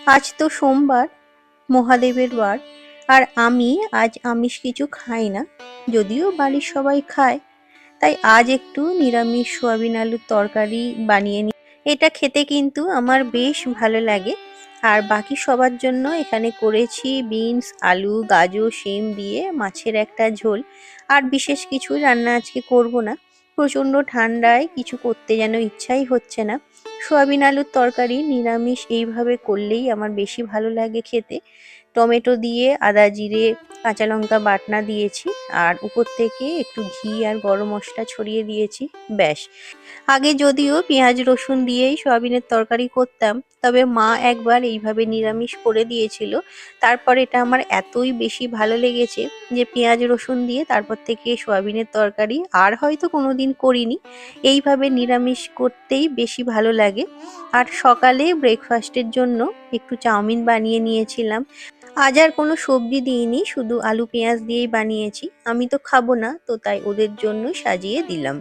আজ তো সোমবার, মহাদেবের বার। আর আমি আজ আমিষ কিছু খাই না, যদিও বাড়ির সবাই খায়। তাই আজ একটু নিরামিষ সোয়াবিন আলুর তরকারি বানিয়ে নিই। এটা খেতে কিন্তু আমার বেশ ভালো লাগে। আর বাকি সবার জন্য এখানে করেছি বিনস, আলু, গাজর, শিম দিয়ে মাছের একটা ঝোল। আর বিশেষ কিছু রান্না আজকে করব না। প্রচণ্ড ঠান্ডায় কিছু করতে যেন ইচ্ছাই হচ্ছে না। সোয়াবিন আলুর তরকারি নিরামিষ এইভাবে করলেই আমার বেশি ভালো লাগে খেতে। টমেটো দিয়ে আদা জিরে কাঁচা লঙ্কা বাটনা দিয়েছি, আর উপর থেকে একটু ঘি আর গরম মশলা ছড়িয়ে দিয়েছি। ব্যাস। আগে যদিও পেঁয়াজ রসুন দিয়েই সয়াবিনের তরকারি করতাম, তবে মা একবার এইভাবে নিরামিষ করে দিয়েছিল। তারপর এটা আমার এতই বেশি ভালো লেগেছে যে পেঁয়াজ রসুন দিয়ে তারপর থেকে সয়াবিনের তরকারি আর হয়তো কোনোদিন করিনি। এইভাবে নিরামিষ করতেই বেশি ভালো লাগে। আর সকালে ব্রেকফাস্টের জন্য একটু চাউমিন বানিয়ে নিয়েছিলাম। আজ আর কোনো সবজি দিইনি, শুধু আলু পেঁয়াজ দিয়েই বানিয়েছি। আমি তো খাবো না, তো তাই ওদের জন্য সাজিয়ে দিলাম।